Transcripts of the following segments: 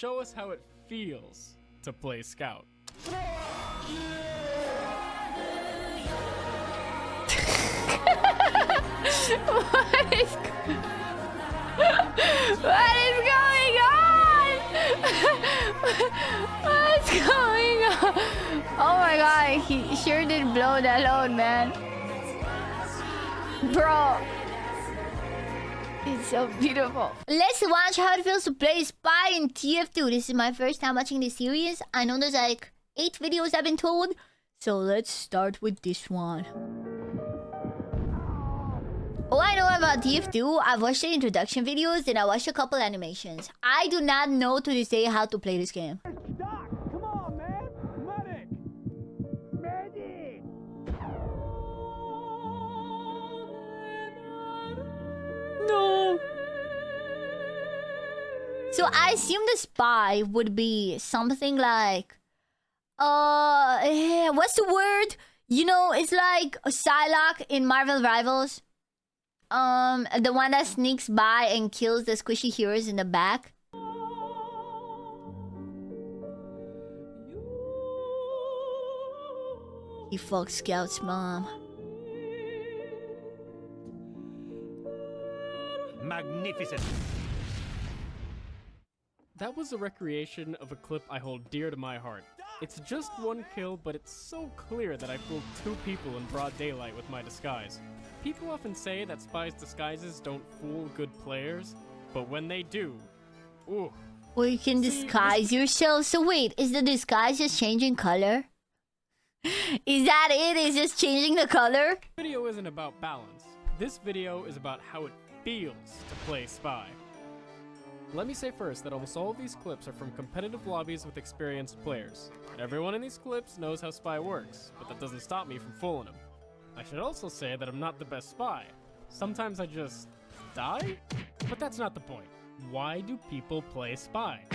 show us how it feels to play Scout. What is going on? What's going on? Oh my god, he sure did blow that load, man. Bro. It's so beautiful. Let's watch how it feels to play Spy in TF2. This is my first time watching this series. I know there's like 8 videos I've been told. So let's start with this one. All I know about TF2, I've watched the introduction videos and I watched a couple animations. I do not know to this day how to play this game. Doc, come on, man! Medic! Medic! No. So I assume the spy would be something like, what's the word? You know, it's like a Psylocke in Marvel Rivals. The one that sneaks by and kills the squishy heroes in the back. He fucked Scout's mom. Magnificent. That was a recreation of a clip I hold dear to my heart. It's just one kill, but it's so clear that I fooled 2 people in broad daylight with my disguise. People often say that spies' disguises don't fool good players, but when they do, ooh. Well, you can disguise yourself. So wait, is the disguise just changing color? Is that it? Is just changing the color? This video isn't about balance. This video is about how it feels to play Spy. Let me say first that almost all of these clips are from competitive lobbies with experienced players. Everyone in these clips knows how Spy works, but that doesn't stop me from fooling them. I should also say that I'm not the best spy. Sometimes I just die? But that's not the point. Why do people play Spy?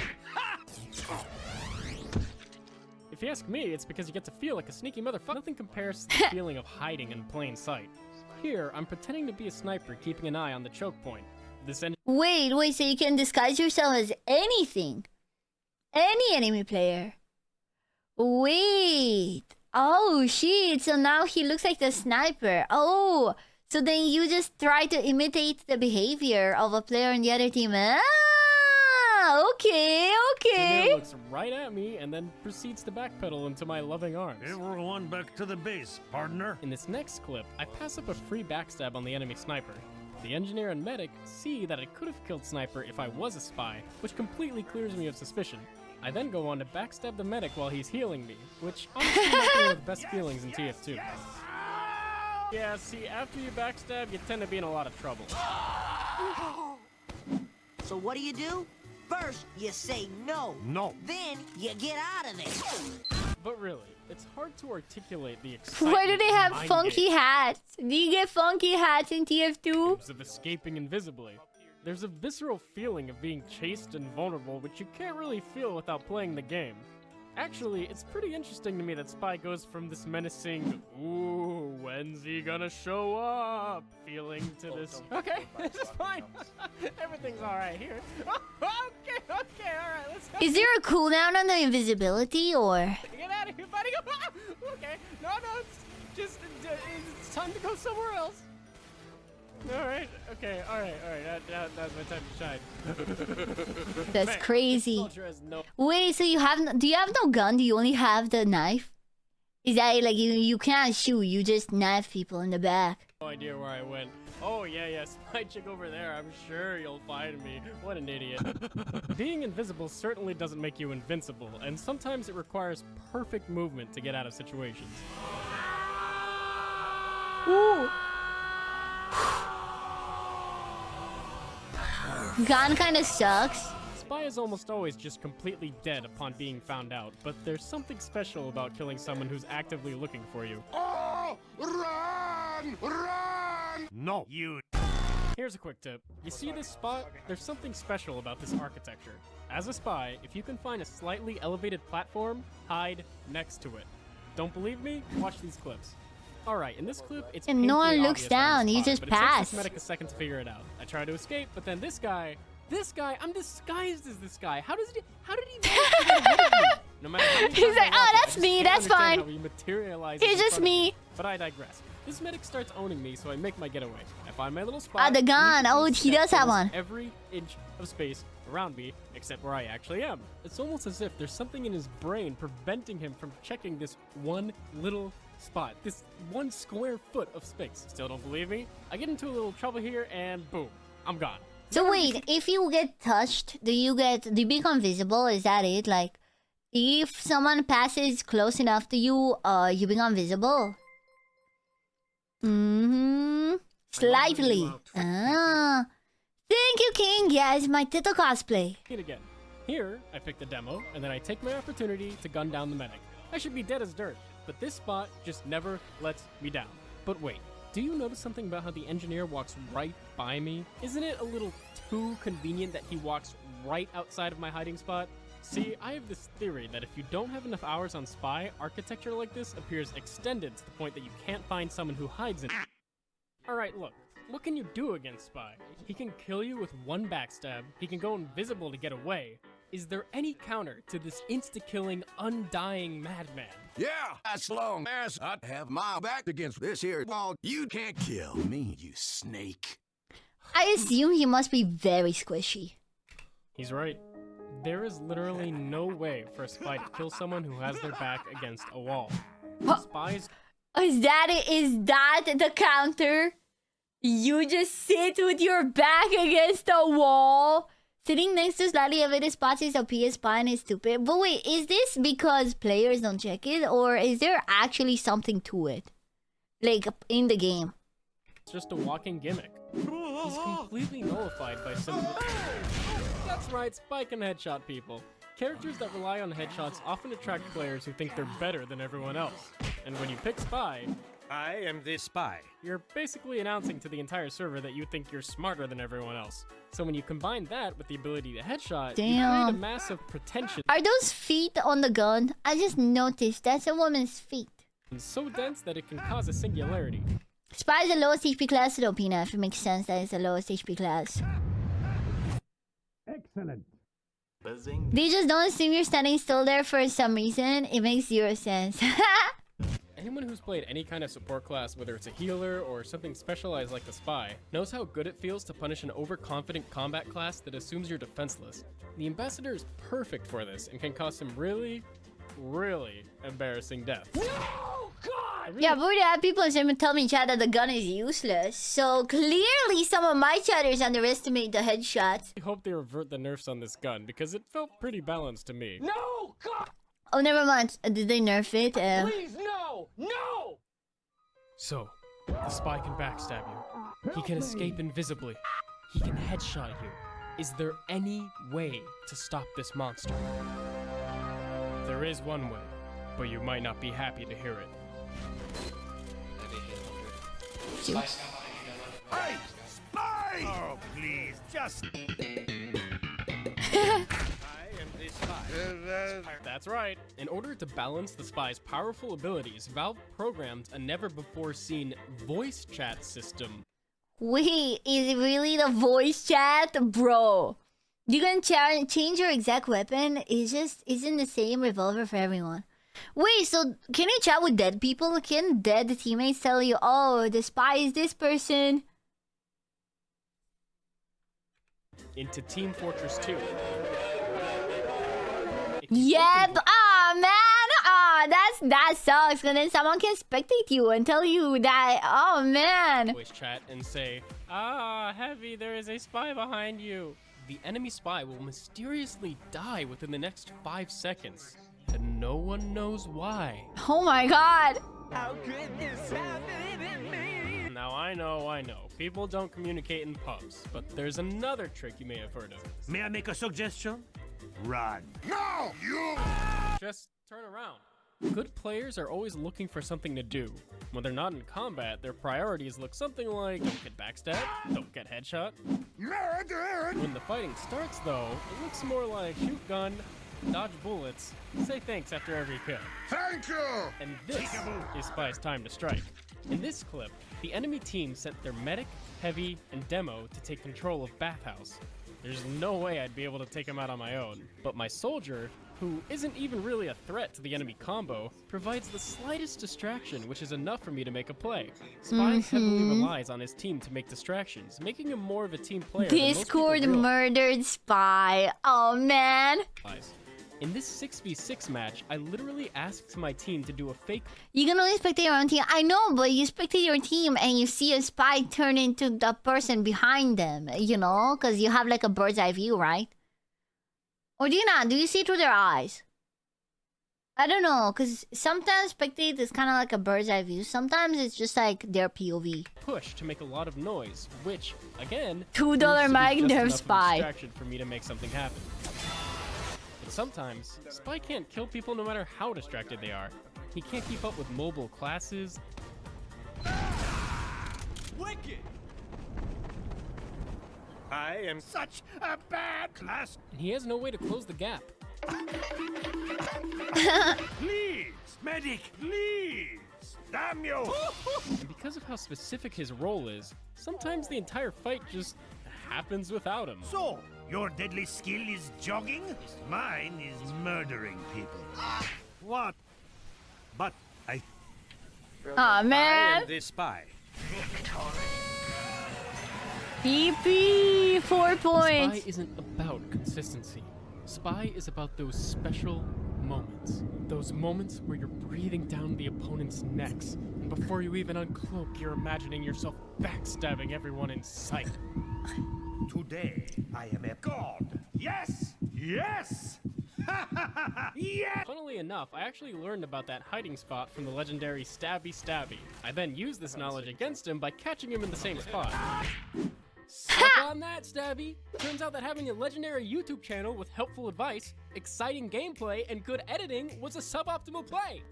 If you ask me, it's because you get to feel like a sneaky motherfucker. Nothing compares to the feeling of hiding in plain sight. Here, I'm pretending to be a sniper keeping an eye on the choke point. Wait, so you can disguise yourself as anything? Any enemy player? Wait. Oh, shit. So now he looks like the sniper. Oh, so then you just try to imitate the behavior of a player on the other team. Ah, okay. He looks right at me and then proceeds to backpedal into my loving arms. Everyone back to the base, partner. In this next clip, I pass up a free backstab on the enemy sniper. The engineer and medic see that I could have killed Sniper if I was a spy, which completely clears me of suspicion. I then go on to backstab the medic while he's healing me, which honestly might be one of the best feelings in TF2. Yeah, see, after you backstab, you tend to be in a lot of trouble. So what do? First, you say no. No. Then, you get out of there. But really, it's hard to articulate the excitement. Why do they have mind funky games hats? Do you get funky hats in TF2? of escaping invisibly. There's a visceral feeling of being chased and vulnerable, which you can't really feel without playing the game. Actually, it's pretty interesting to me that Spy goes from this menacing, ooh, when's he gonna show up, feeling to this, okay, this is fine. Everything's alright here. Okay, alright, let's go. Is there a cooldown on the invisibility or? Get out of here, buddy. Okay, no, it's just, it's time to go somewhere else. Alright, okay, alright, that's my time to shine. That's Man, crazy. Soldier has no. Wait, so you have do you have no gun? Do you only have the knife? Is that like you can't shoot, you just knife people in the back? No idea where I went. Oh yeah, spy chick over there. I'm sure you'll find me. What an idiot. Being invisible certainly doesn't make you invincible, and sometimes it requires perfect movement to get out of situations. Ooh. Gun kind of sucks. Spy is almost always just completely dead upon being found out, but there's something special about killing someone who's actively looking for you. Oh, run! Run! No, you. Here's a quick tip. You see this spot? There's something special about this architecture. As a spy, if you can find a slightly elevated platform, hide next to it. Don't believe me? Watch these clips. Alright, in this clip, it's And no one painfully looks obvious that I'm down, a you spy, just but it takes pass. this medic a second to figure it out. I try to escape, but then this guy This guy, I'm disguised as this guy. How did he manage to get ahead of me? No matter how many He's times like, I watch oh, it, I that's just me, can't that's understand fine. how he materializes It's in just front of me. But I digress. This medic starts owning me, so I make my getaway. I find my little spot. The gun. and Oh, he does have almost one. Every inch of space around me, except where I actually am. It's almost as if there's something in his brain preventing him from checking this one little spot, this 1 square foot of space. Still don't believe me? I get into a little trouble here, and boom, I'm gone. So wait, if you get touched, do you become visible? Is that it? Like, if someone passes close enough to you, you become visible? Slightly. Ah. Thank you, King. Yeah, it's my Tito cosplay. It again. Here, I pick the demo, and then I take my opportunity to gun down the medic. I should be dead as dirt, but this spot just never lets me down. But wait, do you notice something about how the engineer walks right by me? Isn't it a little too convenient that he walks right outside of my hiding spot? See, I have this theory that if you don't have enough hours on Spy, architecture like this appears extended to the point that you can't find someone who hides in it. Alright, look. What can you do against Spy? He can kill you with 1 backstab, he can go invisible to get away. Is there any counter to this insta-killing, undying madman? Yeah, as long as I have my back against this here wall, you can't kill me, you snake. I assume he must be very squishy. He's right. There is literally no way for a spy to kill someone who has their back against a wall. Spies. Is that it? Is that the counter? You just sit with your back against the wall. Sitting next to slightly elevated spots is a PS spy and is stupid. But wait, is this because players don't check it? Or is there actually something to it? Like, in the game? It's just a walking gimmick. He's completely nullified by simple. That's right, Spy can headshot people. Characters that rely on headshots often attract players who think they're better than everyone else. And when you pick Spy, I am the spy. you're basically announcing to the entire server that you think you're smarter than everyone else. So when you combine that with the ability to headshot, you create a Damn. massive pretension Are those feet on the gun? I just noticed that's a woman's feet. so dense that it can cause a singularity. Spy is the lowest HP class, though, Pina, if it makes sense that it's the lowest HP class. Excellent. They just don't assume you're standing still there for some reason. It makes 0 sense. Anyone who's played any kind of support class, whether it's a healer or something specialized like the Spy, knows how good it feels to punish an overconfident combat class that assumes you're defenseless. The Ambassador is perfect for this and can cause some really, really embarrassing deaths. Oh, God! Yeah, but we have people tell me, chat, that the gun is useless. So clearly some of my chatters underestimate the headshots. I hope they revert the nerfs on this gun because it felt pretty balanced to me. No! God! Oh, never mind. Did they nerf it? Please, no! No! So, the Spy can backstab you. He can escape invisibly. He can headshot you. Is there any way to stop this monster? There is one way, but you might not be happy to hear it. Hey! Spy! Oh, please, just... That's right. In order to balance the Spy's powerful abilities, Valve programmed a never-before-seen voice chat system. Wait, is it really the voice chat? Bro, you can change your exact weapon. Isn't the same revolver for everyone. Wait, so can you chat with dead people? Can dead teammates tell you, oh, the Spy is this person? Into Team Fortress 2. Yep. Ah, man. Ah, that sucks. And then someone can spectate you and tell you that. Oh, man. Voice chat and say, "Ah, Heavy, there is a spy behind you." The enemy spy will mysteriously die within the next 5 seconds, and no one knows why. Oh my god. How could this happen to me? Now I know, people don't communicate in pubs, but there's another trick you may have heard of. May I make a suggestion? Run. No! You! Just turn around. Good players are always looking for something to do. When they're not in combat, their priorities look something like don't get backstabbed, don't get headshot. When the fighting starts though, it looks more like shoot gun, dodge bullets, say thanks after every kill. Thank you! And this is Spy's time to strike. In this clip, the enemy team sent their medic, heavy, and demo to take control of Bathhouse. There's no way I'd be able to take him out on my own. But my soldier, who isn't even really a threat to the enemy combo, provides the slightest distraction, which is enough for me to make a play. Spy heavily relies on his team to make distractions, making him more of a team player than most people Discord realize. murdered Spy. Oh man. In this 6v6 match, I literally asked my team to do a fake. You can only spectate your own team. I know, but you spectate your team and you see a spy turn into the person behind them, you know? Because you have like a bird's eye view, right? Or do you not? Do you see through their eyes? I don't know, because sometimes spectate is kind of like a bird's eye view. Sometimes it's just like their POV. Push to make a lot of noise, which, again, $2 proves to be mic just nerf enough of a Spy. distraction for me to make something happen. But sometimes, Spy can't kill people no matter how distracted they are. He can't keep up with mobile classes. Wicked! I am such a bad class. And he has no way to close the gap. Please, medic, please. Damn you! And because of how specific his role is, sometimes the entire fight just happens without him. So, your deadly skill is jogging? Mine is murdering people. What? But I Aw, man. am the spy. PP, 4 points. Spy isn't about consistency. Spy is about those special moments. Those moments where you're breathing down the opponent's necks, and before you even uncloak, you're imagining yourself backstabbing everyone in sight. Today, I am a god. Yes! Yes! Yes! Funnily enough, I actually learned about that hiding spot from the legendary Stabby Stabby. I then used this knowledge against him by catching him in the same spot. Suck on that, Stabby! Turns out that having a legendary YouTube channel with helpful advice, exciting gameplay, and good editing was a suboptimal play.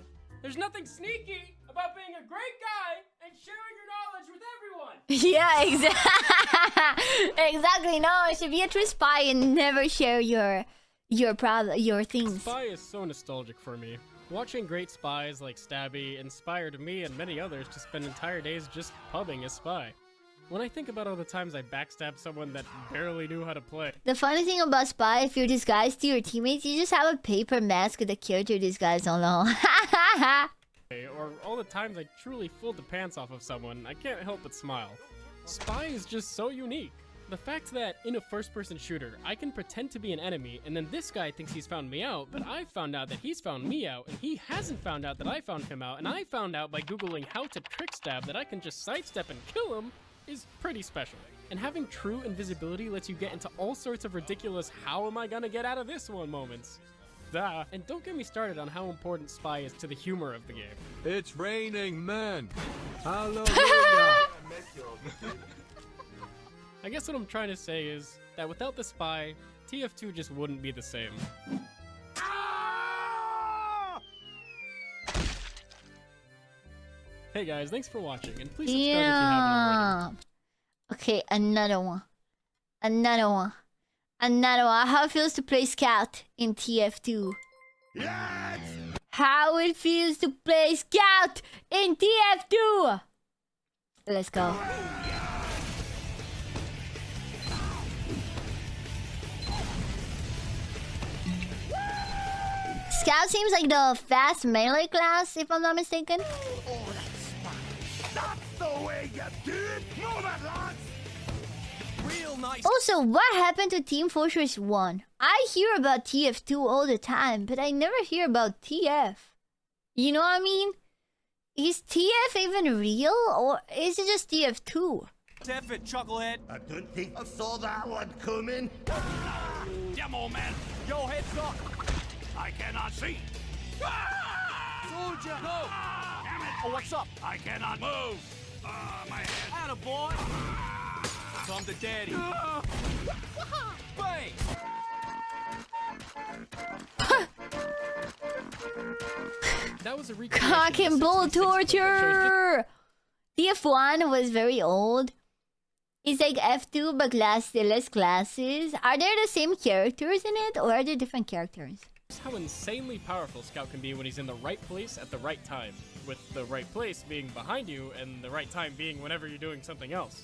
There's nothing sneaky about being a great guy and sharing your knowledge with everyone! Yeah, exactly. No, you should be a true spy and never share your things. Spy is so nostalgic for me. Watching great spies like Stabby inspired me and many others to spend entire days just pubbing as Spy. When I think about all the times I backstabbed someone that barely knew how to play. The funny thing about Spy, if you're disguised to your teammates, you just have a paper mask with a character disguised on low. Or all the times I truly fooled the pants off of someone, I can't help but smile. Spy is just so unique. The fact that in a first-person shooter, I can pretend to be an enemy, and then this guy thinks he's found me out, but I found out that he's found me out, and he hasn't found out that I found him out, and I found out by googling how to trick stab that I can just sidestep and kill him, is pretty special. And having true invisibility lets you get into all sorts of ridiculous how am I gonna get out of this one moments. Duh. And don't get me started on how important Spy is to the humor of the game. It's raining men. Hallelujah. I guess what I'm trying to say is that without the Spy, TF2 just wouldn't be the same. Hey guys, thanks for watching, and please subscribe if you haven't already. Okay, another one. How it feels to play Scout in TF2. Yes! How it feels to play Scout in TF2. Let's go. Scout seems like the fast melee class, if I'm not mistaken. Oh, that's the way you do it! Move it, lads! Real nice. Also, what happened to Team Fortress 1? I hear about TF2 all the time, but I never hear about TF. You know what I mean? Is TF even real, or is it just TF2? F it, chucklehead. I don't think I saw that one coming. Damn old man. Yo, heads up. I cannot see. Soldier, no. Damn it! Oh, what's up? I cannot move. My head. Attaboy. So I'm the daddy. Bang. That was a recreation Cock and of the bull 66 clip that shows torture! TF1 was very old. It's like F2 but less classes. Are there the same characters in it, or are there different characters? just how insanely powerful Scout can be when he's in the right place at the right time, with the right place being behind you and the right time being whenever you're doing something else.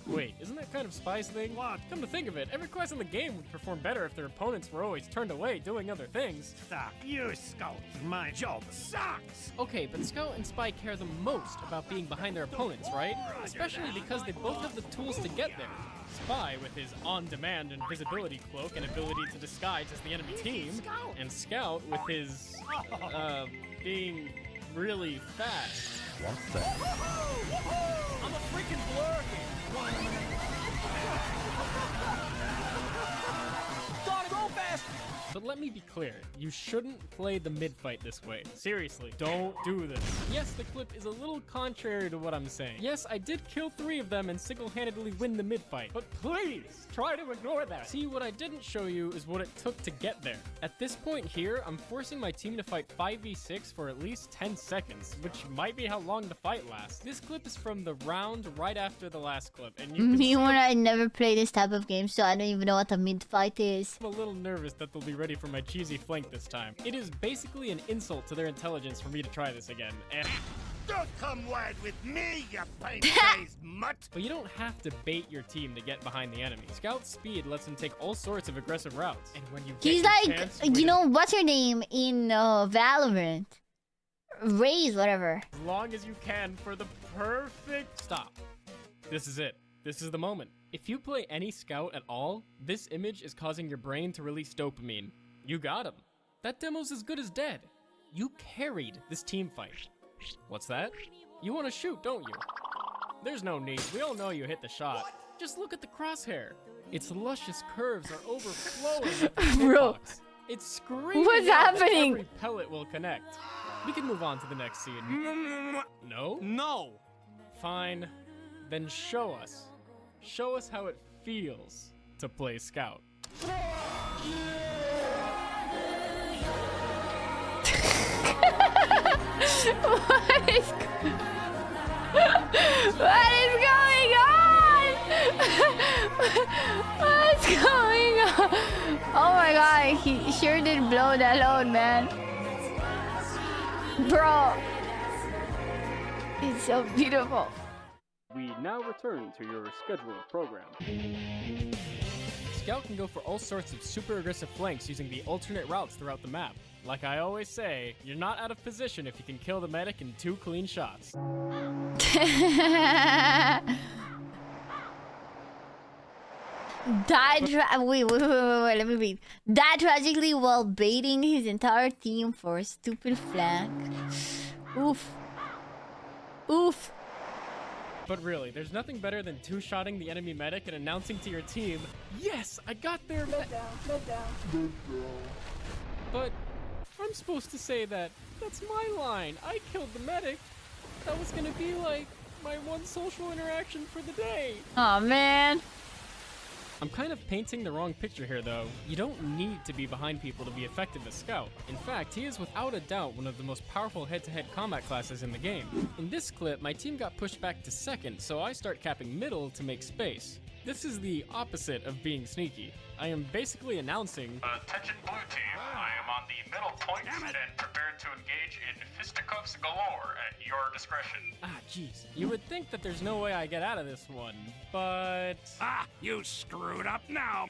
Wait, isn't that kind of Spy's thing? What? Come to think of it, every class in the game would perform better if their opponents were always turned away doing other things. Suck. You scout. My job sucks. Okay, but Scout and Spy care the most about being behind their opponents, right? Especially because they both have the tools to get there. Spy with his on-demand invisibility cloak and ability to disguise as the enemy team, and Scout with his, being really fast. What's that? I'm a freaking blur here! Gotta go fast! But let me be clear, you shouldn't play the mid-fight this way. Seriously, don't do this. Yes, the clip is a little contrary to what I'm saying. Yes, I did kill 3 of them and single-handedly win the mid-fight, but please, try to ignore that. See, what I didn't show you is what it took to get there. At this point here, I'm forcing my team to fight 5v6 for at least 10 seconds, which might be how long the fight lasts. This clip is from the round right after the last clip, and you can see I never play this type of game, so I don't even know what a mid-fight is. I'm a little nervous that they'll be ready for my cheesy flank this time. It is basically an insult to their intelligence for me to try this again, and Don't come wide with me, you paint-faced mutt. but you don't have to bait your team to get behind the enemy. Scout's speed lets him take all sorts of aggressive routes, and when you get He's your like, chance, you know, what's her name in Valorant? Raze, whatever. as long as you can for the perfect stop. This is it. This is the moment. If you play any Scout at all, this image is causing your brain to release dopamine. You got him. That demo's as good as dead. You carried this team fight. What's that? You want to shoot, don't you? There's no need. We all know you hit the shot. Just look at the crosshair. Its luscious curves are overflowing with the Bro. hitbox. It's screaming What's out that happening? every pellet will connect. We can move on to the next scene. No? No! Fine. Then show us. Show us how it feels to play Scout. What is going on? What's going on? Oh my god, he sure did blow that load, man. Bro. It's so beautiful. We now return to your scheduled program. Scout can go for all sorts of super aggressive flanks using the alternate routes throughout the map. Like I always say, you're not out of position if you can kill the medic in 2 clean shots. Wait, let me read. Died tragically while baiting his entire team for a stupid flank. Oof. Oof. But really, there's nothing better than 2-shotting the enemy medic and announcing to your team, yes, I got their But I'm supposed to say that. That's my line. I killed the medic. That was gonna be like my one social interaction for the day. Oh man. I'm kind of painting the wrong picture here, though. You don't need to be behind people to be effective as Scout. In fact, he is without a doubt one of the most powerful head-to-head combat classes in the game. In this clip, my team got pushed back to second, so I start capping middle to make space. This is the opposite of being sneaky. I am basically announcing, Attention blue team, I am on the middle point and prepared to engage in fisticuffs galore at your discretion. jeez. You would think that there's no way I get out of this one, but... Ah, you screwed up now.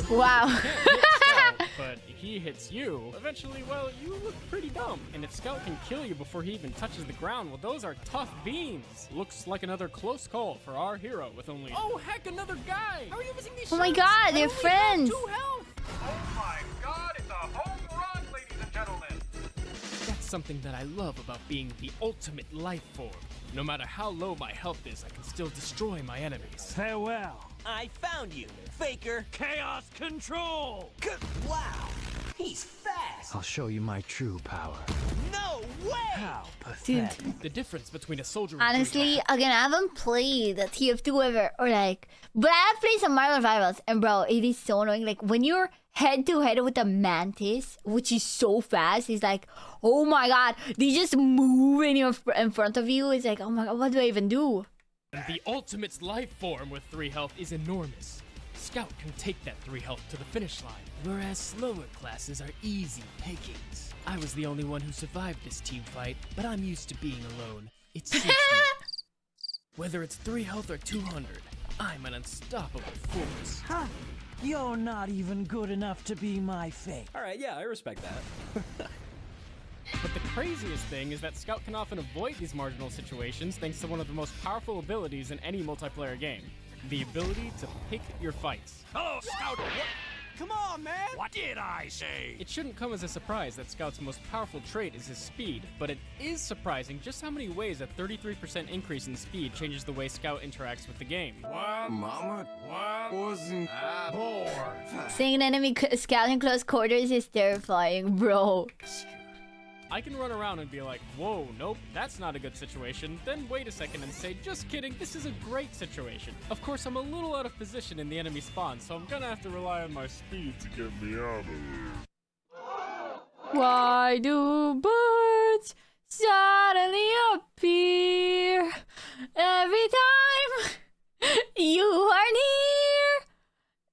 Wow. hit Scout, but he hits you. Eventually, well, you look pretty dumb. And if Scout can kill you before he even touches the ground, well, those are tough beams. Looks like another close call for our hero with only... Oh, heck, another guy! How are you missing these Oh my shots? god, I they're only have friends. 2 health! Oh my god, it's a home run, ladies and gentlemen! That's something that I love about being the ultimate life form. No matter how low my health is, I can still destroy my enemies. Farewell. I found you, Faker. Chaos control. Wow, he's fast. I'll show you my true power. No way. How Dude. pathetic. The difference between a soldier with Honestly, again, I haven't played the TF2 ever, or like, but I have played some Marvel Rivals, and bro, it is so annoying. Like, when you're head to head with a mantis, which is so fast, it's like, oh my god, they just move in front of you. It's like, oh my god, what do I even do? And the ultimate's life form with 3 health is enormous. Scout can take that 3 health to the finish line, whereas slower classes are easy pickings. I was the only one who survived this team fight, but I'm used to being alone. It suits me. Whether it's 3 health or 200, I'm an unstoppable force. Huh? You're not even good enough to be my fate. Alright, yeah, I respect that. But the craziest thing is that Scout can often avoid these marginal situations thanks to one of the most powerful abilities in any multiplayer game. The ability to pick your fights. Hello, Scout! Come on, man! What did I say? It shouldn't come as a surprise that Scout's most powerful trait is his speed, but it is surprising just how many ways a 33% increase in speed changes the way Scout interacts with the game. What, Mama? What wasn't I born? Seeing an enemy scout in close quarters is terrifying, bro. I can run around and be like, whoa, nope, that's not a good situation, then wait a second and say, just kidding, this is a great situation. Of course, I'm a little out of position in the enemy spawn, so I'm gonna have to rely on my speed to get me out of here. Why do birds suddenly appear every time you are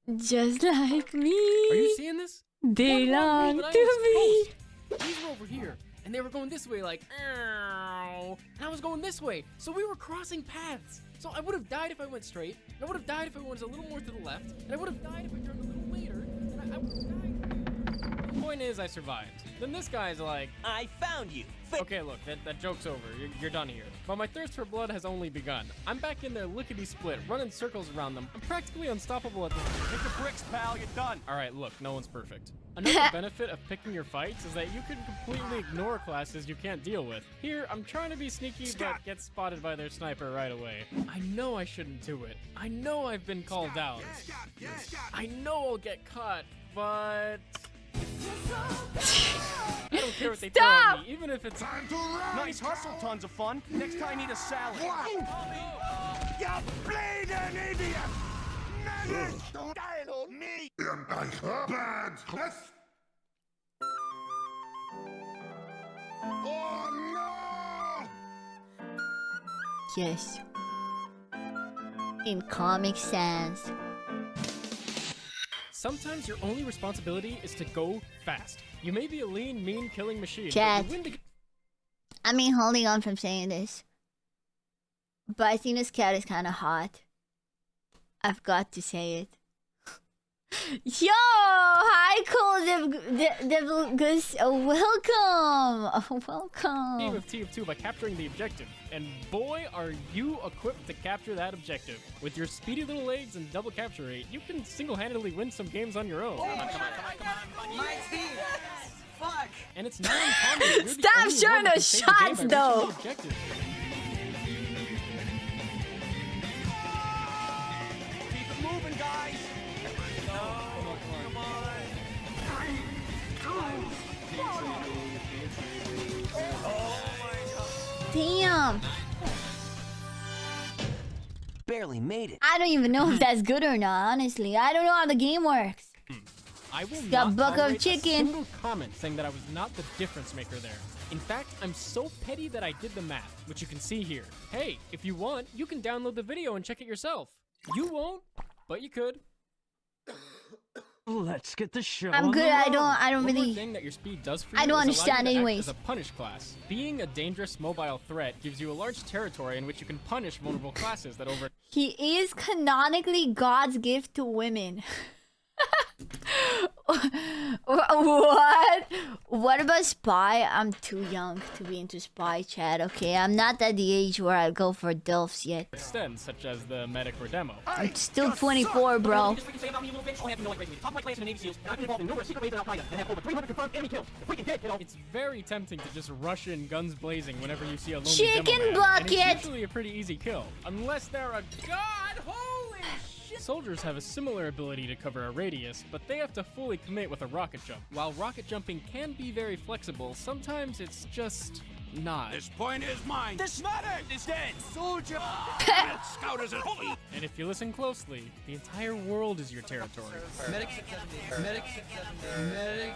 near? Just like me. Are you seeing this? They long But I to was be. close. These were over here, and they were going this way like, ow, and I was going this way, so we were crossing paths. So I would have died if I went straight, and I would have died if I went a little more to the left, and I would have died if I turned a little later, and I would have died. The point is, I survived. Then this guy's like, I found you. okay, look, that joke's over. You're done here. But my thirst for blood has only begun. I'm back in there lickety-split, running circles around them. I'm practically unstoppable at this point. Hit the bricks, pal. You're done. All right, look, no one's perfect. Another benefit of picking your fights is that you can completely ignore classes you can't deal with. Here, I'm trying to be sneaky, but get spotted by their sniper right away. I know I shouldn't do it. I know I've been called out. I know I'll get caught, but... I don't care what they throw at me, even if it's... Nice hustle. Tons of fun. Next time, need a salad. You bleeding idiot! Manic! Don't die on me! Bad. Oh no! Yes. In Comic Sans. Sometimes your only responsibility is to go fast. You may be a lean, mean killing machine, Chat. but you win the... I mean, holding on from saying this, but I think this cat is kind of hot. I've got to say it. Yo! Hi, cool Devil Goose. Welcome! Welcome! Team of TF2 by capturing the objective. And boy, are you equipped to capture that objective. With your speedy little legs and double capture rate, you can single-handedly win some games on your own. Come on. My team. Fuck. And it's not uncommon. You're the Stop only showing one that those can save the game shots, by though. reaching the objective. Keep it moving, guys. Come on. Damn! Barely made it. I don't even know if that's good or not, honestly. I don't know how the game works. I will Got not buck of tolerate chicken. a single comment saying that I was not the difference maker there. In fact, I'm so petty that I did the math, which you can see here. Hey, if you want, you can download the video and check it yourself. You won't, but you could. Let's get the show. I'm good. I don't One more really. thing that your speed does for you I don't is allow understand you to act anyways. as a punish class. Being a dangerous mobile threat gives you a large territory in which you can punish vulnerable classes that over... He is canonically God's gift to women. What? What about spy? I'm too young to be into spy chat, okay? I'm not at the age where I go for DILFs yet. extends, such as the medic or demo. I'm still 24, bro. It's very tempting to just rush in guns blazing whenever you see a lonely Chicken demo man, bucket! and it's usually a pretty easy kill, unless they're a god. Holy shit! Soldiers have a similar ability to cover a radius, but they have to fully commit with a rocket jump. While rocket jumping can be very flexible, sometimes it's just not. This point is mine. This medic is dead. Soldier. Scout is a holy. And if you listen closely, the entire world is your territory. Medic 670. Medic 670. Medic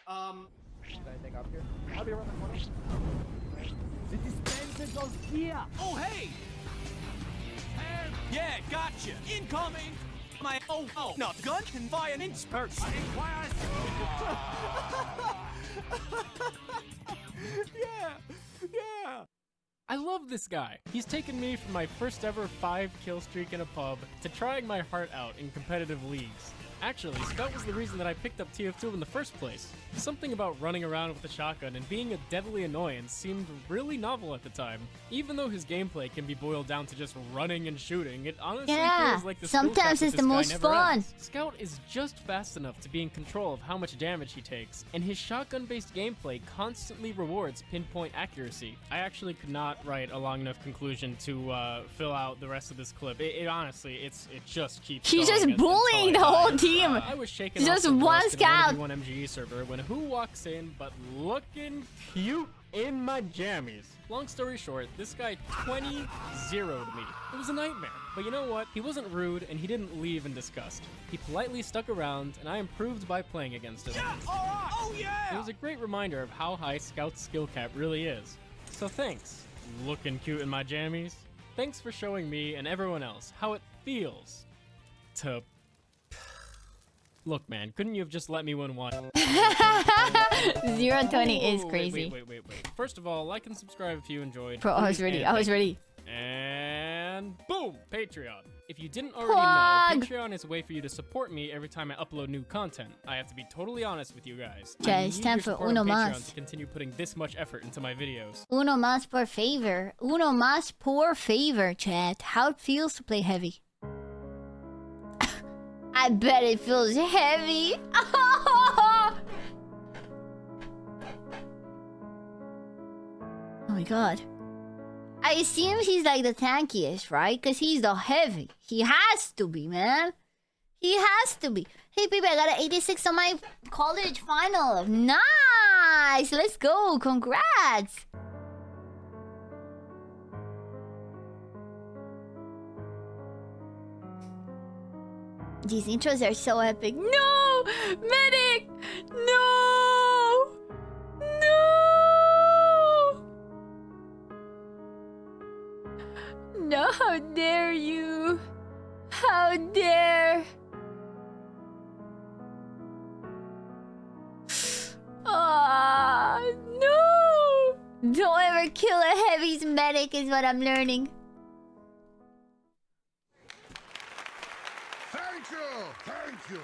670. Anything up here? I'll be around the corner. The dispenser goes here. Oh, hey. Yeah, gotcha. Incoming. My no gun can fire an inch burst. Yeah. I love this guy. He's taken me from my first ever 5-kill streak in a pub to trying my heart out in competitive leagues. Actually, Scout was the reason that I picked up TF2 in the first place. Something about running around with a shotgun and being a deadly annoyance seemed really novel at the time. Even though his gameplay can be boiled down to just running and shooting, it honestly feels like the sometimes it's the most fun. Scout is just fast enough to be in control of how much damage he takes, and his shotgun-based gameplay constantly rewards pinpoint accuracy. I actually could not write a long enough conclusion to fill out the rest of this clip. It honestly, it just keeps He's going just bullying the whole team. I was shaking Just off the one rust in scout. a 1v1 MGE server when who walks in but looking cute in my jammies. Long story short, this guy 20-0'd me. It was a nightmare. But you know what? He wasn't rude and he didn't leave in disgust. He politely stuck around and I improved by playing against him. Yeah, all right. Oh yeah. It was a great reminder of how high Scout's skill cap really is. So thanks, looking cute in my jammies. Thanks for showing me and everyone else how it feels to... Look, man, couldn't you have just let me win one? 0-20 is crazy. Wait. First of all, like and subscribe if you enjoyed. Bro, I was ready. And boom, Patreon. If you didn't already know, Patreon is a way for you to support me every time I upload new content. I have to be totally honest with you guys. Okay, it's time for uno más. To continue putting this much effort into my videos. Uno más por favor. Uno más por favor, chat. How it feels to play heavy. I bet it feels heavy. Oh my god. I assume he's like the tankiest, right? Because he's the heavy. He has to be, man. He has to be. Hey, people, I got an 86 on my college final. Nice. Let's go. Congrats. These intros are so epic. No! Medic! No! No! No, how dare you? How dare? Ah, no! Don't ever kill a heavy's medic is what I'm learning. Thank you.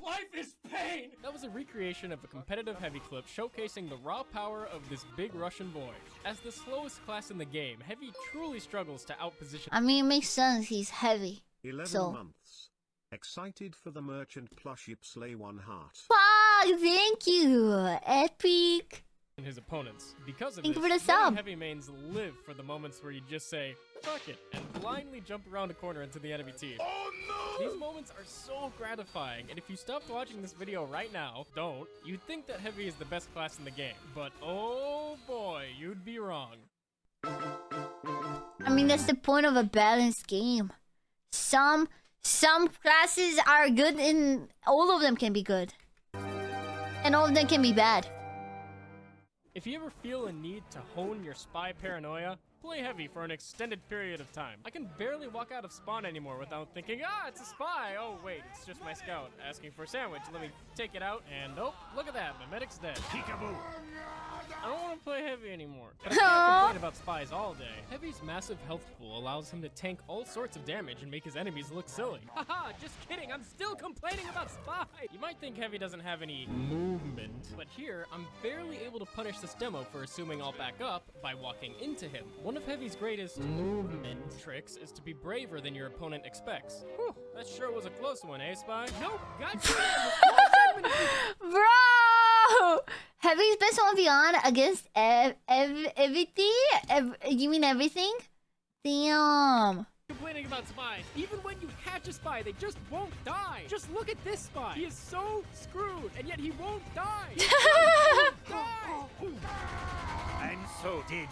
Life is pain! That was a recreation of a competitive heavy clip showcasing the raw power of this big Russian boy. As the slowest class in the game, Heavy truly struggles to outposition. I mean, it makes sense. He's heavy. 11 months. Excited for the merchant plushie Slay 1 heart. Fuck! Thank you! Epic! And his opponents. Because of Thank this, you for the many sub. heavy mains live for the moments where you just say, fuck it, and blindly jump around a corner into the enemy team. Oh no! These moments are so gratifying, and if you stopped watching this video right now, don't, you'd think that Heavy is the best class in the game. But oh boy, you'd be wrong. I mean, that's the point of a balanced game. Some classes are good and all of them can be good. And all of them can be bad. If you ever feel a need to hone your spy paranoia, play Heavy for an extended period of time. I can barely walk out of spawn anymore without thinking, ah, it's a spy. Oh, wait, it's just my scout asking for a sandwich. Let me take it out, and oh, look at that, my medic's dead. Peekaboo. I don't want to play Heavy anymore. But I can't complain about spies all day. Heavy's massive health pool allows him to tank all sorts of damage and make his enemies look silly. Haha, just kidding, I'm still complaining about spies! You might think Heavy doesn't have any movement, but here, I'm barely able to punish this demo for assuming I'll back up by walking into him. One of Heavy's greatest movement tricks is to be braver than your opponent expects. Whew, that sure was a close one, eh, Spy? Nope, goddamn! Bro! Heavy's best 1v1 against everything? You mean everything? Damn. Complaining about spies. Even when you catch a spy, they just won't die. Just look at this spy. He is so screwed, and yet he won't die. He won't die. And so did.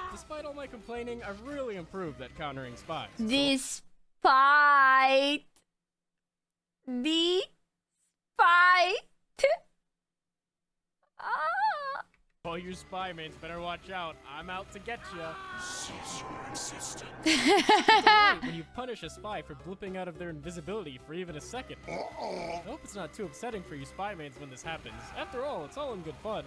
Despite all my complaining, I've really improved at countering spies. Despite. All you spy mates better watch out. I'm out to get ya. Cease your insistence. When you punish a spy for blipping out of their invisibility for even a second. I hope it's not too upsetting for you spy mates when this happens. After all, it's all in good fun.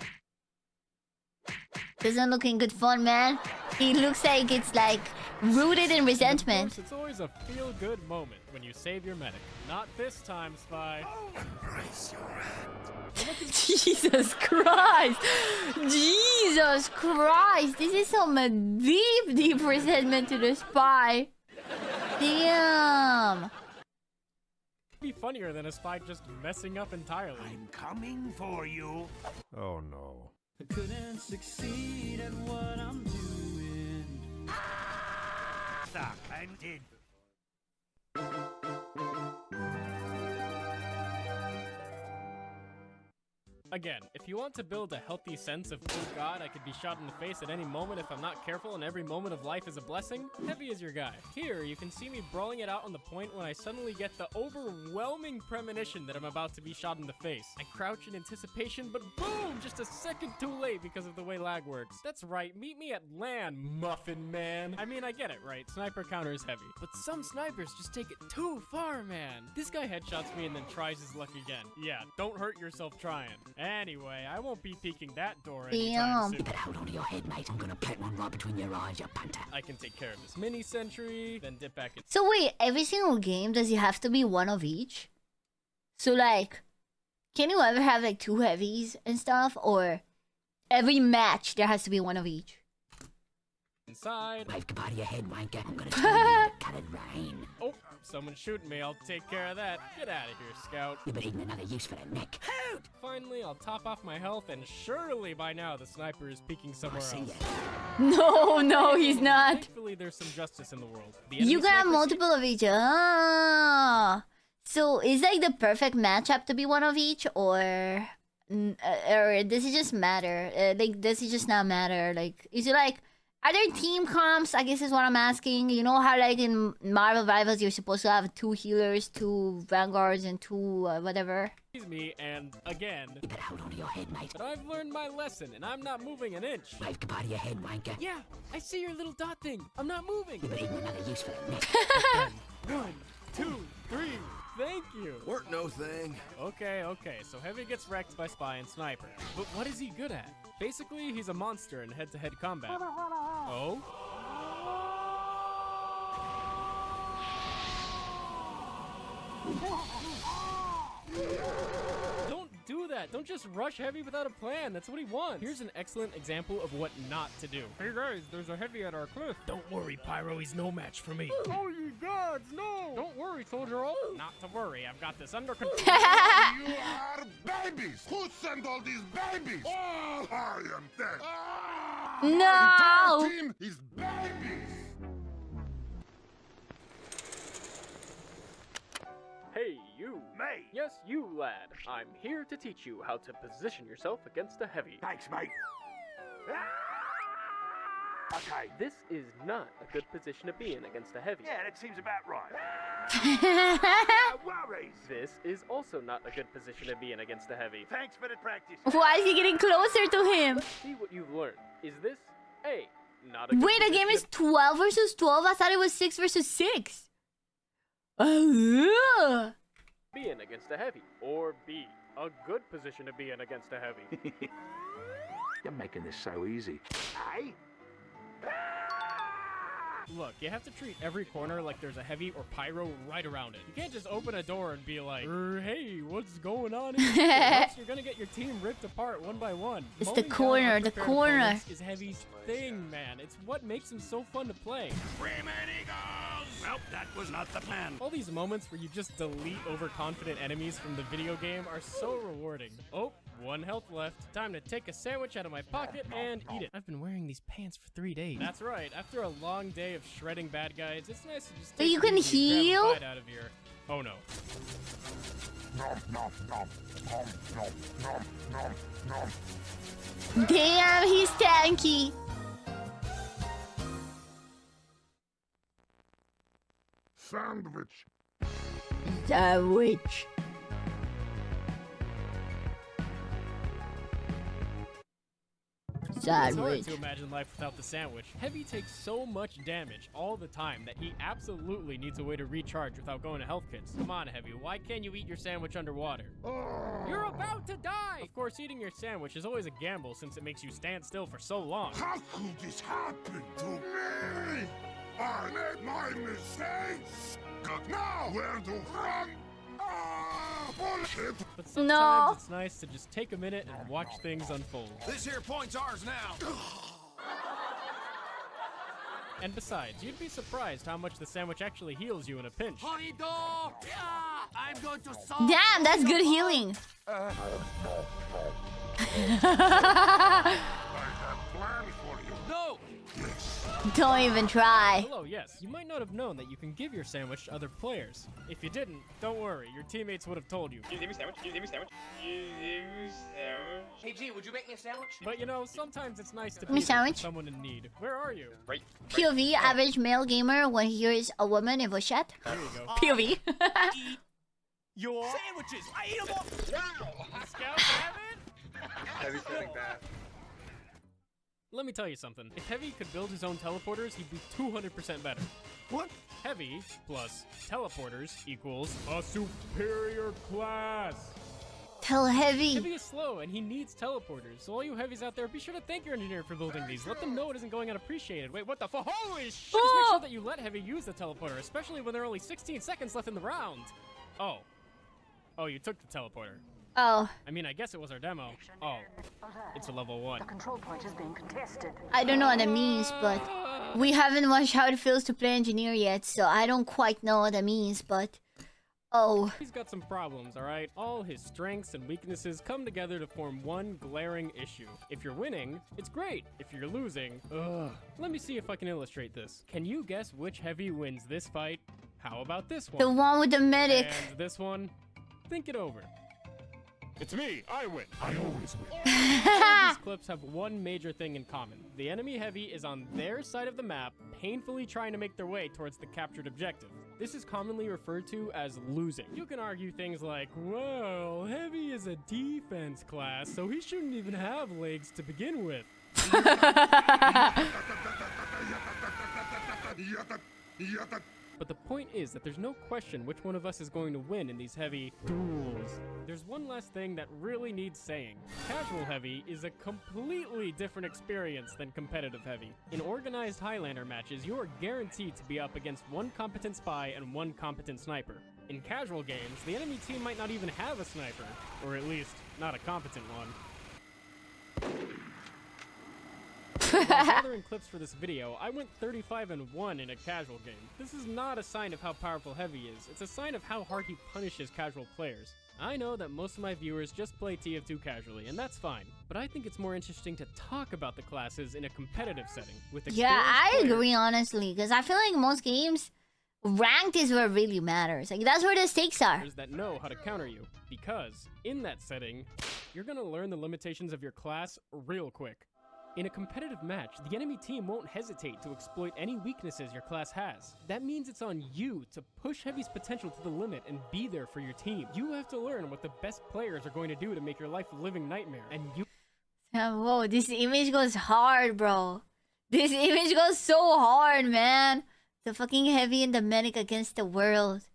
Doesn't look in good fun, man. He looks like it's like rooted in resentment. Of course, it's always a feel-good moment when you save your medic. Not this time, Spy. Embrace your hand. Jesus Christ! Jesus Christ! This is some deep resentment to the Spy. Damn. Be funnier than a Spy just messing up entirely. I'm coming for you. Oh no. I couldn't succeed at what I'm doing. Suck, I'm dead. Again, if you want to build a healthy sense of, oh god, I could be shot in the face at any moment if I'm not careful and every moment of life is a blessing, Heavy is your guy. Here, you can see me brawling it out on the point when I suddenly get the overwhelming premonition that I'm about to be shot in the face. I crouch in anticipation, but boom, just a second too late because of the way lag works. That's right, meet me at LAN, Muffin Man. I mean, I get it, right? Sniper counters Heavy. But some snipers just take it too far, man. This guy headshots me and then tries his luck again. Yeah, don't hurt yourself trying. Anyway, I won't be peeking that door anytime soon. You better hold on to your head, mate. I'm gonna plant one right between your eyes, you punter. I can take care of this mini sentry, then dip back in. So wait, every single game, does it have to be one of each? So like, can you ever have like 2 heavies and stuff? Or every match, there has to be one of each? Inside. Wave goodbye to your head, wanker. I'm gonna turn you into coloured rain. Oh, someone's shooting me. I'll take care of that. Get out of here, Scout. You've been eating another use for the neck. Hoot! Finally, I'll top off my health, and surely by now the sniper is peeking somewhere See else. ya. No, he's not. Thankfully, there's some justice in the world. The You enemy can have sniper multiple of each. Ah. So is like the perfect matchup to be one of each, or does it just matter? Like, does it just not matter? Like, is it like, are there team comps? I guess is what I'm asking. You know how like in Marvel Rivals you're supposed to have 2 healers, 2 vanguards, and 2 whatever. sees me, and again. You better hold on to your head, mate. But I've learned my lesson, and I'm not moving an inch. Wave goodbye to your head, wanker. Yeah, I see your little dot thing. I'm not moving. You've been eating another use for the neck. 1, 2, 3. Thank you. Weren't no thing. Okay, so Heavy gets wrecked by Spy and Sniper. But what is he good at? Basically, he's a monster in head-to-head combat. Oh? Don't do that. Don't just rush Heavy without a plan. That's what he wants. Here's an excellent example of what not to do. Hey guys, there's a Heavy at our cliff. Don't worry, Pyro, he's no match for me. Oh, you gods, no! Don't worry, soldier. Not to worry, I've got this under control. You are babies! Who sent all these babies? All I am dead! No! The entire team is babies! Hey, you. Me? Yes, you, lad. I'm here to teach you how to position yourself against a Heavy. Thanks, mate. Okay. This is not a good position to be in against a Heavy. Yeah, that seems about right. No worries. This is also not a good position to be in against a Heavy. Thanks for the practice. Why is he getting closer to him? Let's see what you've learned. Is this A, not a good Wait, the game is 12 versus 12? I thought it was 6 versus 6. be in against a Heavy, or B, a good position to be in against a Heavy? You're making this so easy. Hey? Look, you have to treat every corner like there's a Heavy or Pyro right around it. You can't just open a door and be like, hey, what's going on in here? Else you're gonna get your team ripped apart one by one. It's Mowing the down corner, the unprepared corner. opponents is Heavy's thing, man. It's what makes him so fun to play. Well, that was not the plan. All these moments where you just delete overconfident enemies from the video game are so rewarding. Oh, 1 health left. Time to take a sandwich out of my pocket and eat it. I've been wearing these pants for 3 days. That's right. After a long day of shredding bad guys, it's nice to just So take you it can easy and grab a heal? bite out of here. Oh no. Damn, he's tanky. Sandwich. Sandwich. It's hard Sandwich. to imagine life without the sandwich. Heavy takes so much damage all the time that he absolutely needs a way to recharge without going to health kits. Come on, Heavy, why can't you eat your sandwich underwater? You're about to die! Of course, eating your sandwich is always a gamble since it makes you stand still for so long. How could this happen to me? I made my mistakes. But now where to run? Bullshit. But sometimes it's nice to just take a minute and watch things unfold. This here point's ours now. And besides, you'd be surprised how much the sandwich actually heals you in a pinch. I'm going to solve. Damn, that's good healing. I have plans for you. No. Don't even try. Hello, yes, you might not have known that you can give your sandwich to other players. If you didn't, don't worry, your teammates would have told you. You give me sandwich? You give me sandwich? You give me sandwich? Hey G, would you make me a sandwich? But you know, sometimes it's nice to Me be there for sandwich? someone in need. Where are you? Right. POV, average male gamer when he hears a woman in voice chat. There you go. POV. Eat your sandwiches. I eat them all. Scout, have it? Heavy setting that. Let me tell you something. If Heavy could build his own teleporters, he'd be 200% better. What? Heavy plus teleporters equals a superior class. Tell Heavy. Heavy is slow and he needs teleporters. So all you Heavies out there, be sure to thank your engineer for building these. Let them know it isn't going unappreciated. Wait, what the fuck? Holy shit! Just make sure that you let Heavy use the teleporter, especially when there are only 16 seconds left in the round. Oh. Oh, you took the teleporter. Oh, I mean, I guess it was our demo. Oh, it's a level 1. Control point is being contested. I don't know what that means, but we haven't watched how it feels to play engineer yet, so I don't quite know what that means, but oh. He's got some problems, alright? All his strengths and weaknesses come together to form one glaring issue. If you're winning, it's great. If you're losing, ugh. Let me see if I can illustrate this. Can you guess which Heavy wins this fight? How about this one? The one with the medic. And this one? Think it over. It's me. I win. I always win. These clips have one major thing in common. The enemy Heavy is on their side of the map, painfully trying to make their way towards the captured objective. This is commonly referred to as losing. You can argue things like, well, Heavy is a defense class, so he shouldn't even have legs to begin with. But the point is that there's no question which one of us is going to win in these Heavy duels. There's one last thing that really needs saying. Casual Heavy is a completely different experience than competitive Heavy. In organized Highlander matches, you are guaranteed to be up against one competent spy and one competent sniper. In casual games, the enemy team might not even have a sniper, or at least, not a competent one. While gathering clips for this video, I went 35-1 in a casual game. This is not a sign of how powerful Heavy is, it's a sign of how hard he punishes casual players. I know that most of my viewers just play TF2 casually, and that's fine, but I think it's more interesting to talk about the classes in a competitive setting. With Yeah, I players. agree honestly, because I feel like most games, ranked is what really matters. Like, that's where the stakes are. That know how to counter you, because in that setting, you're gonna learn the limitations of your class real quick. In a competitive match, the enemy team won't hesitate to exploit any weaknesses your class has. That means it's on you to push Heavy's potential to the limit and be there for your team. You have to learn what the best players are going to do to make your life a living nightmare, and you— Whoa, this image goes hard, bro. This image goes so hard, man. The fucking Heavy and the medic against the world.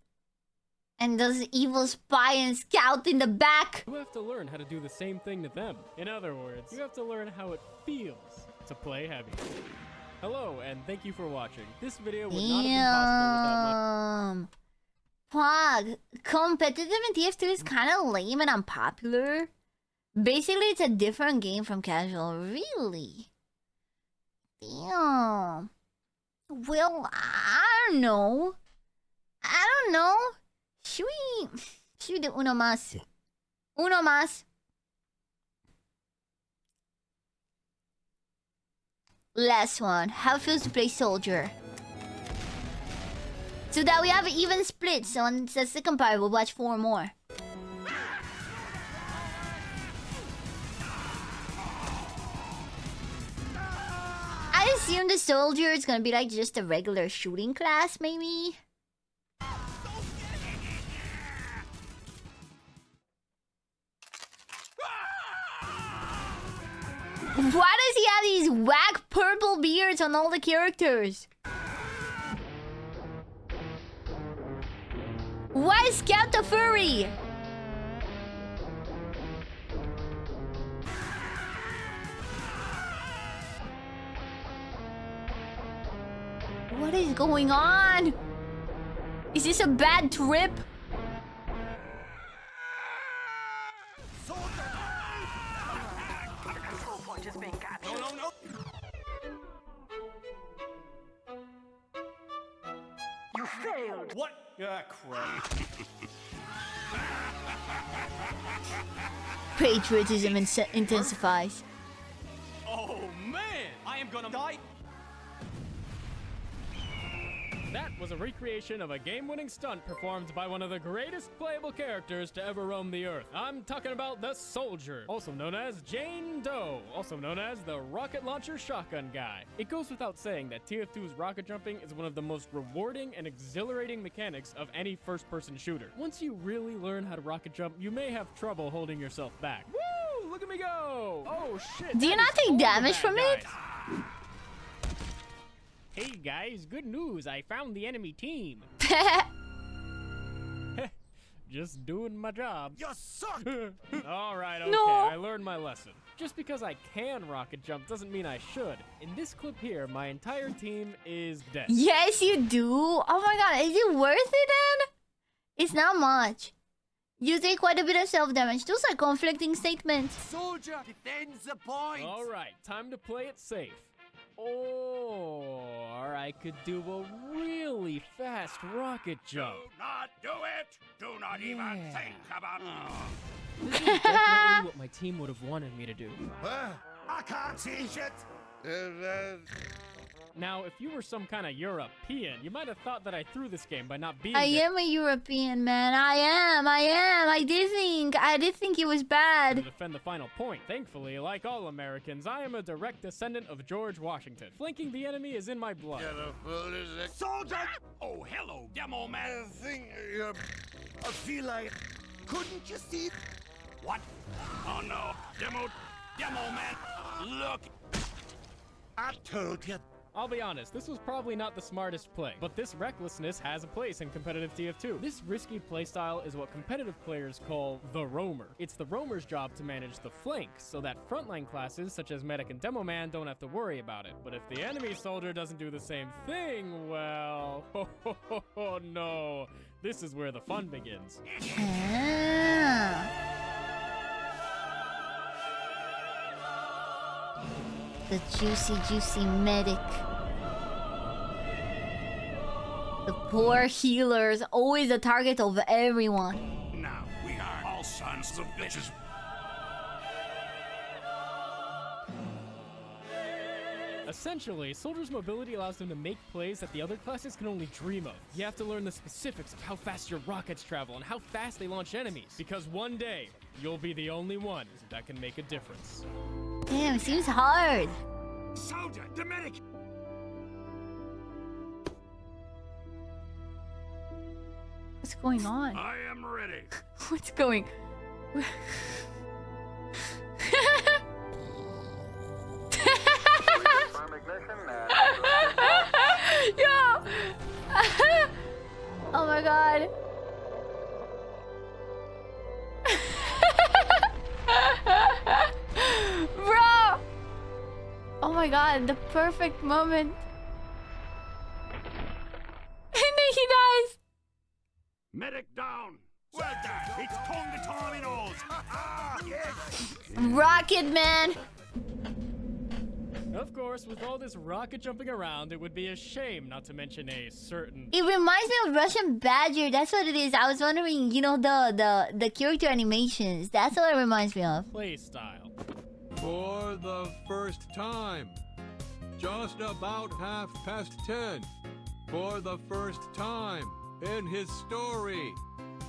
And those evil spy and scout in the back. You have to learn how to do the same thing to them. In other words, you have to learn how it feels to play Heavy. Hello, and thank you for watching. This video would not have been possible without my— Fuck. Competitive in TF2 is kind of lame and unpopular. Basically, it's a different game from casual. Really? Damn. Well, I don't know. Should we do uno más? Uno más. Last one. How it feels to play soldier. So that we have an even split. So on the second part, we'll watch 4 more. I assume the soldier is gonna be like just a regular shooting class, maybe. Why does he have these whack purple beards on all the characters? Why is Scout the furry? What is going on? Is this a bad trip? Control point is being captured. No. You failed. What? Crap. Patriotism intensifies. Oh man, I am gonna die. That was a recreation of a game-winning stunt performed by one of the greatest playable characters to ever roam the earth. I'm talking about the Soldier, also known as Jane Doe, also known as the Rocket Launcher Shotgun Guy. It goes without saying that TF2's rocket jumping is one of the most rewarding and exhilarating mechanics of any first-person shooter. Once you really learn how to rocket jump, you may have trouble holding yourself back. Woo! Look at me go! Oh shit! Do you not take damage from it? Hey guys, good news, I found the enemy team. Just doing my job. You suck! Alright, okay, No. I learned my lesson. Just because I can rocket jump doesn't mean I should. In this clip here, my entire team is dead. Yes, you do. Oh my god, is it worth it then? It's not much. You take quite a bit of self-damage. Those are conflicting statements. Soldier defends the point. Alright, time to play it safe. Or I could do a really fast rocket jump. Do not do it! Do not even think about it! This is definitely what my team would have wanted me to do. I can't see shit! Now, if you were some kind of European, you might have thought that I threw this game by not being I there. am a European, man. I am. I did think it was To bad. defend the final point. Thankfully, like all Americans, I am a direct descendant of George Washington. Flanking the enemy is in my blood. Soldier! Oh, hello, demo man! I feel like... Couldn't you see... What? Oh no, demo man! Look! I told you. I'll be honest, this was probably not the smartest play, but this recklessness has a place in competitive TF2. This risky playstyle is what competitive players call the roamer. It's the roamer's job to manage the flank, so that frontline classes such as Medic and Demo Man don't have to worry about it. But if the enemy soldier doesn't do the same thing, well, oh no, this is where the fun begins. Ah. The juicy medic. The poor healer is always the target of everyone. Now, we are all sons of bitches. Essentially, Soldier's mobility allows them to make plays that the other classes can only dream of. You have to learn the specifics of how fast your rockets travel and how fast they launch enemies, because one day, you'll be the only one that can make a difference. Damn, it seems hard. Soldier, the medic! What's going on? I am ready. What's going? Yo! Oh my god. Bro! Oh my god, the perfect moment. And then he dies. Medic down! Well done! It's Tonga Terminals! Yes! Rocket Man! Of course, with all this rocket jumping around, it would be a shame not to mention a certain... It reminds me of Russian Badger. That's what it is. I was wondering, you know, the character animations. That's what it reminds me of. play style. For the first time, just about 10:30, for the first time in his story,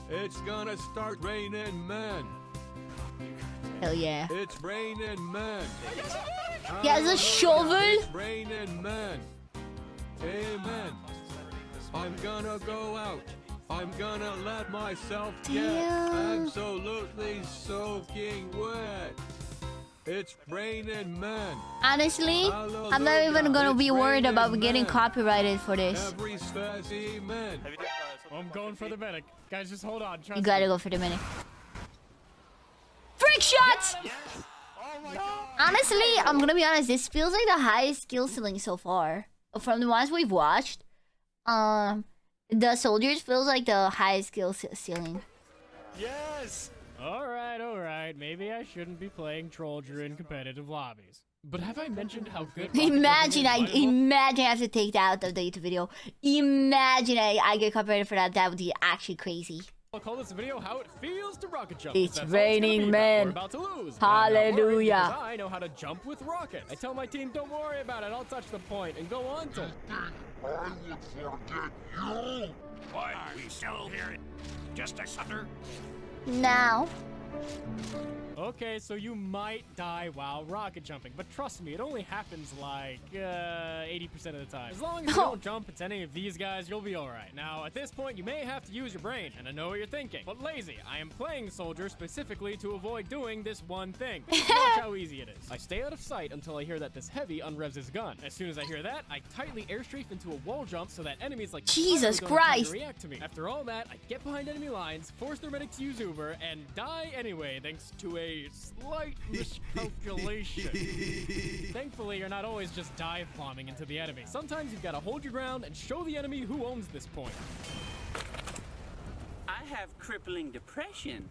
it's gonna start raining men. Hell yeah. It's raining men. He has a shovel? It's raining men. Amen. I'm gonna go out. I'm gonna let myself get Damn. absolutely soaking wet. It's raining men. Honestly, I'm not even gonna be worried about getting copyrighted for this. Every specimen. I'm going for the medic. Guys, just hold on. Trust You gotta me. go for the minute. Freak shots! Honestly, I'm gonna be honest. This feels like the highest skill ceiling so far from the ones we've watched. The soldiers feels like the highest skill ceiling. Yes! Alright. Maybe I shouldn't be playing Trollger in competitive lobbies. But have I mentioned how good Imagine I have to take that out of the YouTube video. Imagine I get copyrighted for that. That would be actually crazy. I'll call this video how it feels to rocket jump. It's That's all gonna raining be. men. We're about to lose. Hallelujah. Because I know how to jump with rockets. I tell my team, don't worry about it. I'll touch the point and go on to. I would forget you. Why are we still here? Just a sutter? Now. Okay, so you might die while rocket jumping, but trust me, it only happens like 80% of the time. As long as you don't jump into any of these guys, you'll be alright. Now, at this point, you may have to use your brain, and I know what you're thinking. But lazy, I am playing soldier specifically to avoid doing this one thing. Watch how easy it is. I stay out of sight until I hear that this heavy unrevs his gun. As soon as I hear that, I tightly airstrafe into a wall jump so that enemies like Jesus don't Christ react to me. After all that, I get behind enemy lines, force their medic to use Uber, and die anyway thanks to a slight miscalculation. Thankfully, you're not always just dive bombing into the enemy. Sometimes you've got to hold your ground and show the enemy who owns this point. I have crippling depression.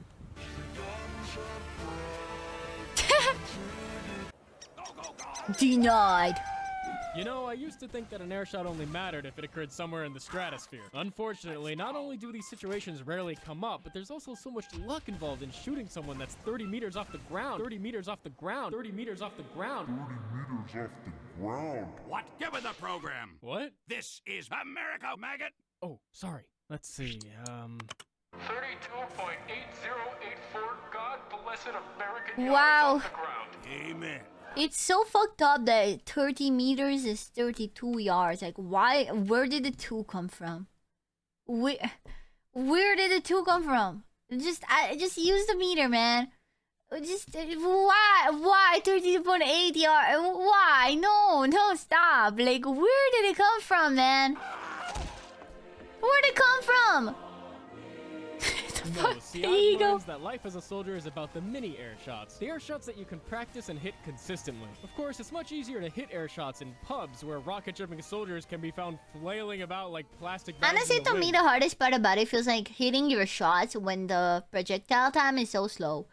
Denied. You know, I used to think that an air shot only mattered if it occurred somewhere in the stratosphere. Unfortunately, not only do these situations rarely come up, but there's also so much luck involved in shooting someone that's 30 meters off the ground. 30 meters off the ground. 30 meters off the ground. 30 meters off the ground. What? Give me the program. What? This is America, maggot. Oh, sorry. Let's see, 32.8084. God blessed American Wow. yards off the ground. Amen. It's so fucked up that 30 meters is 32 yards. Like, why? Where did the 2 come from? Where did the 2 come from? Just use the meter, man. Just why 32.8 yards? Why? No, stop. Like, where did it come from, man? Where'd it come from? No, see, There you I've go. learned that life as a soldier is about the mini air shots. The air shots that you can practice and hit consistently. Of course, it's much easier to hit air shots in pubs where rocket jumping soldiers can be found flailing about like plastic bags. Honestly, in the to me, wind. the hardest part about it feels like hitting your shots when the projectile time is so slow.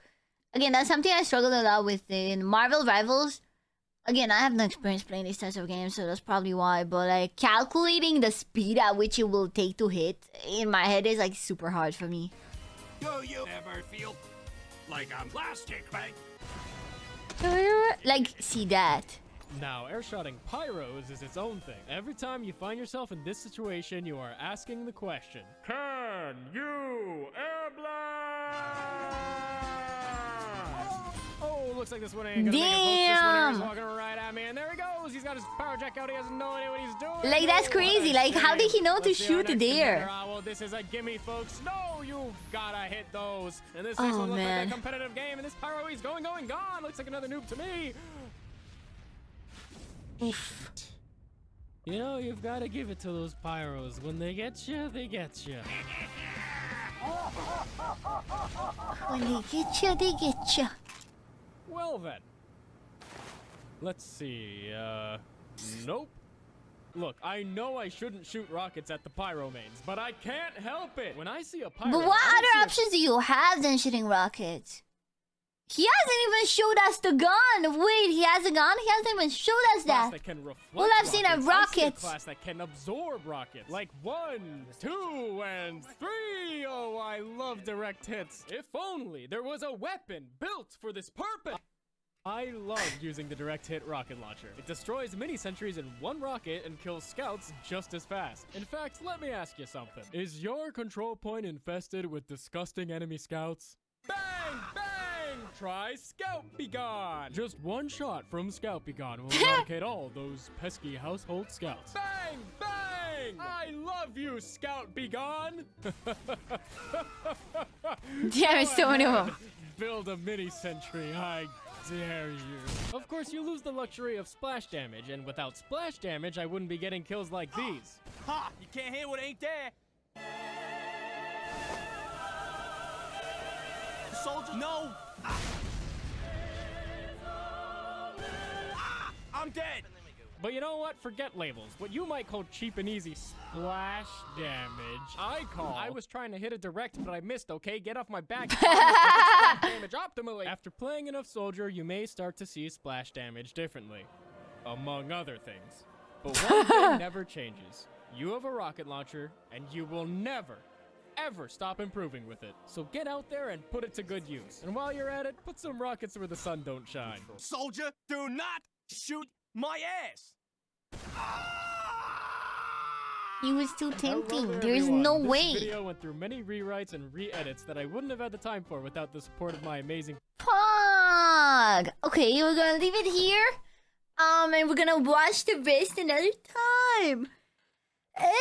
Again, that's something I struggled a lot with in Marvel Rivals. Again, I have no experience playing these types of games, so that's probably why. But like calculating the speed at which it will take to hit in my head is like super hard for me. Do you ever feel like I'm plastic, right? Like, see that. Now, airshotting pyros is its own thing. Every time you find yourself in this situation, you are asking the question, can you air blast? Oh, looks like this one ain't gonna make it. Folks. This one here is walking right at me, and there he goes. He's got his power jack out. He has no idea what he's doing. Like, that's crazy. Like, how did he know to shoot there? Well, this is a gimme, folks. No, you've gotta hit those. And this next Oh, one looks man. like a competitive game, and this pyro is going, gone. Looks like another noob to me. Oof. You know, you've got to give it to those pyros. When they get you, they get you. When they get you, they get you. Well then. Let's see, nope. Look, I know I shouldn't shoot rockets at the pyro mains, but I can't help it. When I see a pyro... But what other options do you have than shooting rockets? He hasn't even showed us the gun. Wait, he has a gun? He hasn't even showed us that. That can reflect All I've seen are rockets. I see a rockets. class that can absorb rockets. Like 1, 2, and 3. Oh, I love direct hits. If only there was a weapon built for this purpose. I love using the direct hit rocket launcher. It destroys mini sentries in one rocket and kills scouts just as fast. In fact, let me ask you something. Is your control point infested with disgusting enemy scouts? Bang! Bang! Try Scout Be Gone! Just one shot from Scout Be Gone will eradicate all those pesky household scouts. Bang! Bang! I love you, Scout Be Gone! Damn, it's so many of them. Build a mini sentry. I dare you? Of course, you lose the luxury of splash damage, and without splash damage, I wouldn't be getting kills like these. Ha! You can't hit what ain't there. Soldier, no! I'm dead! But you know what? Forget labels. What you might call cheap and easy splash damage, I was trying to hit a direct, but I missed, okay? Get off my back. Splash damage optimally. After playing enough Soldier, you may start to see splash damage differently, among other things. But one thing never changes. You have a rocket launcher, and you will never, ever stop improving with it. So get out there and put it to good use. And while you're at it, put some rockets where the sun don't shine. Soldier, do not shoot my ass! He was too tempting. Hello there, There's everyone. no This way. video went through many rewrites and re-edits that I wouldn't have had the time for without the support of my amazing... Fuck. Okay, we're gonna leave it here. And we're gonna watch the rest another time. Epic!